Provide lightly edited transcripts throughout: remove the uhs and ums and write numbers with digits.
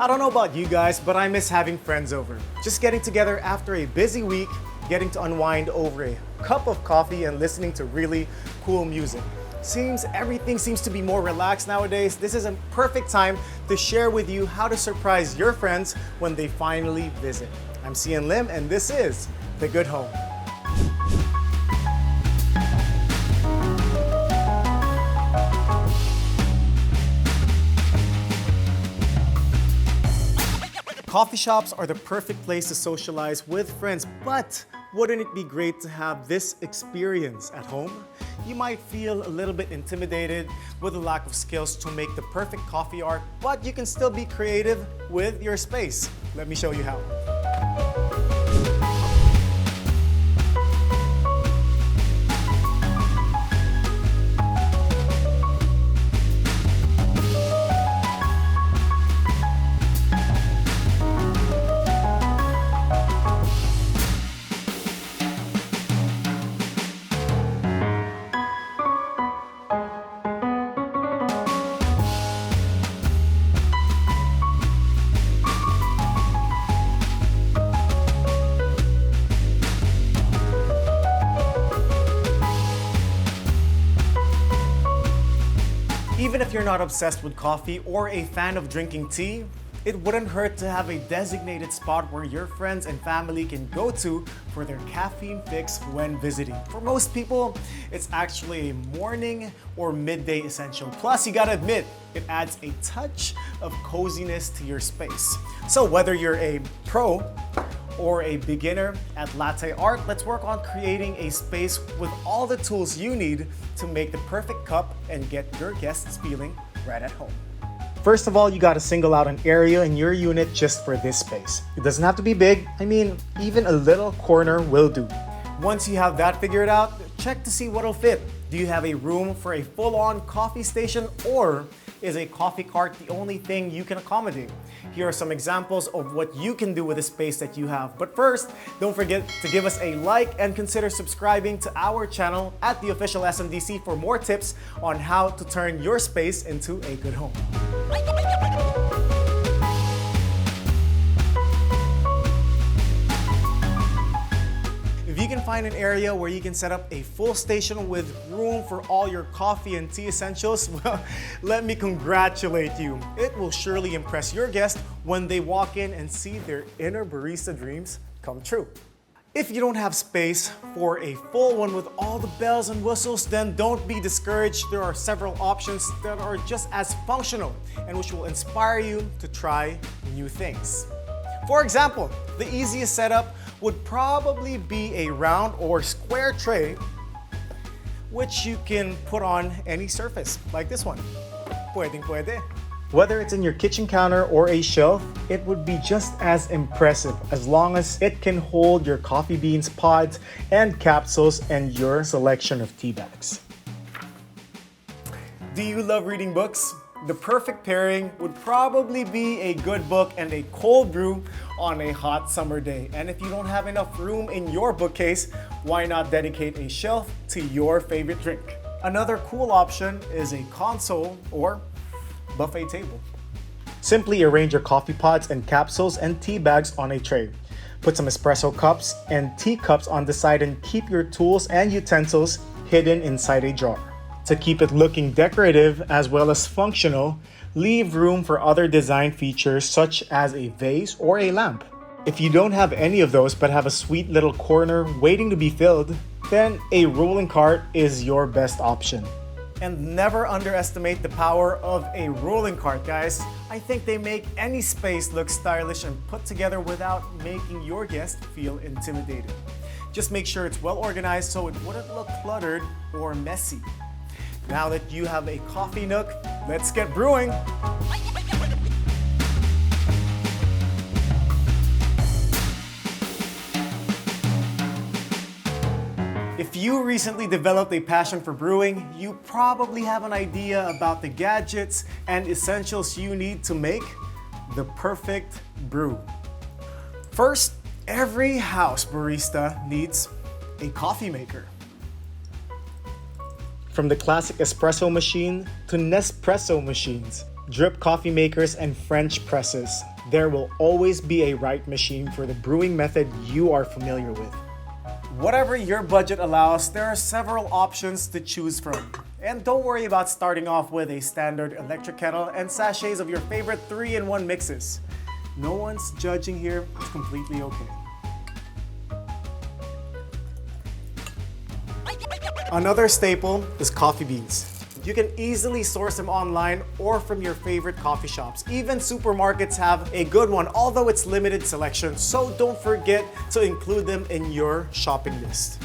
I don't know about you guys, but I miss having friends over. Just getting together after a busy week, getting to unwind over a cup of coffee and listening to really cool music. Everything seems to be more relaxed nowadays. This is a perfect time to share with you how to surprise your friends when they finally visit. I'm Xian and this is The Good Home. Coffee shops are the perfect place to socialize with friends, but wouldn't it be great to have this experience at home? You might feel a little bit intimidated with the lack of skills to make the perfect coffee art, but you can still be creative with your space. Let me show you how. Even if you're not obsessed with coffee or a fan of drinking tea, it wouldn't hurt to have a designated spot where your friends and family can go to for their caffeine fix when visiting. For most people, it's actually a morning or midday essential. Plus, you gotta admit, it adds a touch of coziness to your space. So whether you're a pro or a beginner at latte art, let's work on creating a space with all the tools you need to make the perfect cup and get your guests feeling right at home. First of all, you gotta single out an area in your unit just for this space. It doesn't have to be big. Even a little corner will do. Once you have that figured out, check to see what'll fit. Do you have a room for a full-on coffee station, or is a coffee cart the only thing you can accommodate? Here are some examples of what you can do with the space that you have. But first, don't forget to give us a like and consider subscribing to our channel at the official SMDC for more tips on how to turn your space into a good home. If you can find an area where you can set up a full station with room for all your coffee and tea essentials, well, let me congratulate you. It will surely impress your guests when they walk in and see their inner barista dreams come true. If you don't have space for a full one with all the bells and whistles, then don't be discouraged. There are several options that are just as functional and which will inspire you to try new things. For example, the easiest setup would probably be a round or square tray, which you can put on any surface, like this one. Pwedeng pwede. Whether it's in your kitchen counter or a shelf, it would be just as impressive as long as it can hold your coffee beans, pods, and capsules and your selection of tea bags. Do you love reading books? The perfect pairing would probably be a good book and a cold brew on a hot summer day. And if you don't have enough room in your bookcase, why not dedicate a shelf to your favorite drink? Another cool option is a console or buffet table. Simply arrange your coffee pods and capsules and tea bags on a tray. Put some espresso cups and teacups on the side and keep your tools and utensils hidden inside a jar. To keep it looking decorative as well as functional, leave room for other design features such as a vase or a lamp. If you don't have any of those but have a sweet little corner waiting to be filled, then a rolling cart is your best option. And never underestimate the power of a rolling cart, guys. I think they make any space look stylish and put together without making your guest feel intimidated. Just make sure it's well organized so it wouldn't look cluttered or messy. Now that you have a coffee nook, let's get brewing. If you recently developed a passion for brewing, you probably have an idea about the gadgets and essentials you need to make the perfect brew. First, every house barista needs a coffee maker. From the classic espresso machine to Nespresso machines, drip coffee makers, and French presses, there will always be a right machine for the brewing method you are familiar with. Whatever your budget allows, there are several options to choose from. And don't worry about starting off with a standard electric kettle and sachets of your favorite 3-in-1 mixes. No one's judging here, it's completely okay. Another staple is coffee beans. You can easily source them online or from your favorite coffee shops. Even supermarkets have a good one, although it's limited selection, so don't forget to include them in your shopping list.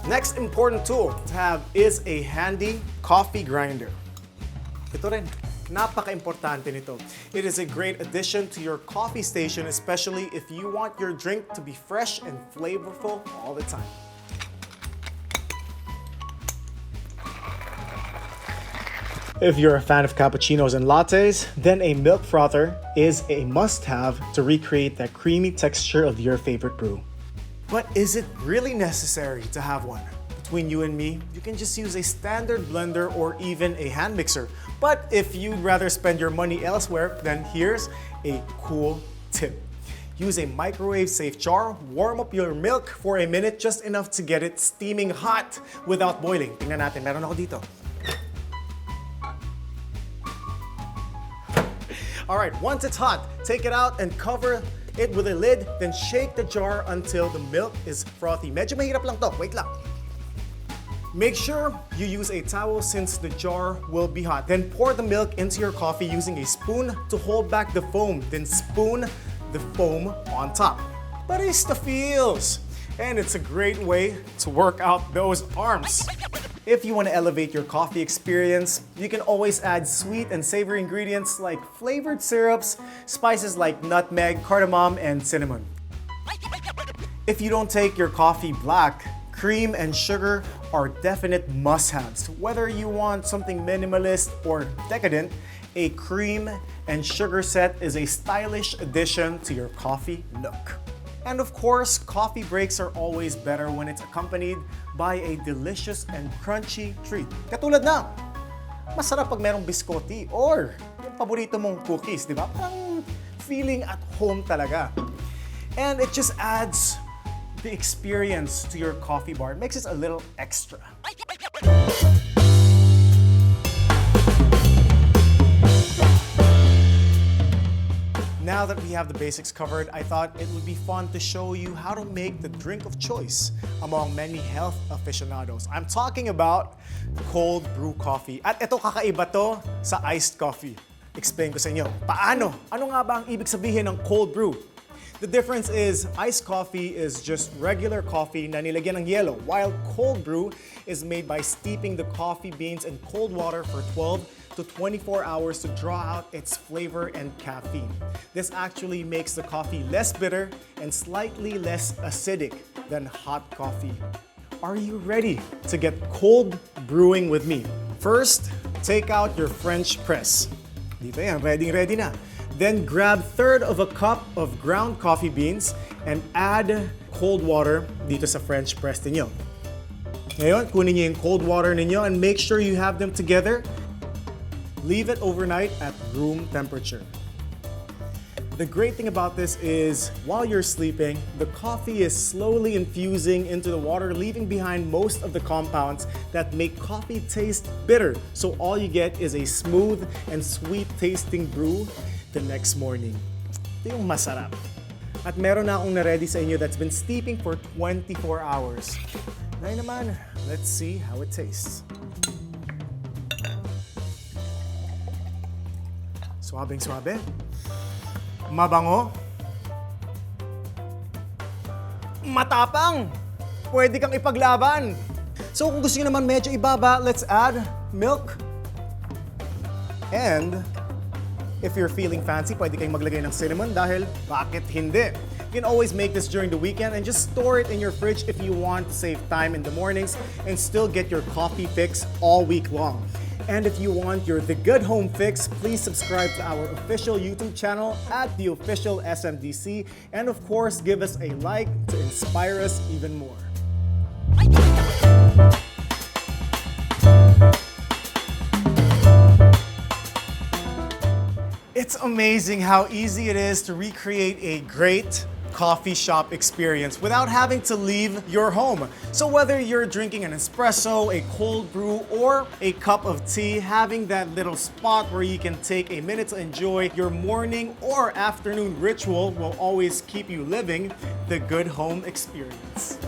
Next important tool to have is a handy coffee grinder. Ito rin, napaka-importante nito. It is a great addition to your coffee station, especially if you want your drink to be fresh and flavorful all the time. If you're a fan of cappuccinos and lattes, then a milk frother is a must-have to recreate that creamy texture of your favorite brew. But is it really necessary to have one? Between you and me, you can just use a standard blender or even a hand mixer. But if you'd rather spend your money elsewhere, then here's a cool tip. Use a microwave-safe jar, warm up your milk for a minute, just enough to get it steaming hot without boiling. Tingnan natin, meron ako dito. Alright, once it's hot, take it out and cover it with a lid, then shake the jar until the milk is frothy. Medyo mahirap lang to, wait lang. Make sure you use a towel since the jar will be hot. Then pour the milk into your coffee using a spoon to hold back the foam. Then spoon the foam on top. Barista feels! And it's a great way to work out those arms. If you want to elevate your coffee experience, you can always add sweet and savory ingredients like flavored syrups, spices like nutmeg, cardamom, and cinnamon. If you don't take your coffee black, cream and sugar are definite must-haves. Whether you want something minimalist or decadent, a cream and sugar set is a stylish addition to your coffee nook. And of course, coffee breaks are always better when it's accompanied by a delicious and crunchy treat. Katulad na, masarap pag merong biscotti or yung paborito mong cookies, di ba? Parang feeling at home talaga. And it just adds the experience to your coffee bar. It makes it a little extra. Now that we have the basics covered, I thought it would be fun to show you how to make the drink of choice among many health aficionados. I'm talking about cold brew coffee. At ito kakaiba to sa iced coffee. Explain ko sa inyo. Paano? Ano nga ba ang ibig sabihin ng cold brew? The difference is iced coffee is just regular coffee na nilagyan ng yelo, while cold brew is made by steeping the coffee beans in cold water for 12 to 24 hours to draw out its flavor and caffeine. This actually makes the coffee less bitter and slightly less acidic than hot coffee. Are you ready to get cold brewing with me? First, take out your French press. Dito yan, ready na. Then grab 1/3 of a cup of ground coffee beans and add cold water dito sa French press ninyo. Ngayon, kunin niyo yung cold water ninyo and make sure you have them together. Leave it overnight at room temperature. The great thing about this is, while you're sleeping, the coffee is slowly infusing into the water, leaving behind most of the compounds that make coffee taste bitter. So all you get is a smooth and sweet tasting brew the next morning. Ito yung masarap. At meron na akong na-ready sa inyo that's been steeping for 24 hours. Ngayon naman, let's see how it tastes. Suabeng-suabe. Mabango. Matapang. Pwede kang ipaglaban. So kung gusto nyo naman medyo ibaba, let's add milk. And if you're feeling fancy, pwede kayong maglagay ng cinnamon dahil bakit hindi? You can always make this during the weekend and just store it in your fridge if you want to save time in the mornings and still get your coffee fix all week long. And if you want your The Good Home fix, please subscribe to our official YouTube channel at the official SMDC, and of course, give us a like to inspire us even more. It's amazing how easy it is to recreate a great coffee shop experience without having to leave your home. So whether you're drinking an espresso, a cold brew, or a cup of tea, having that little spot where you can take a minute to enjoy your morning or afternoon ritual will always keep you living the good home experience.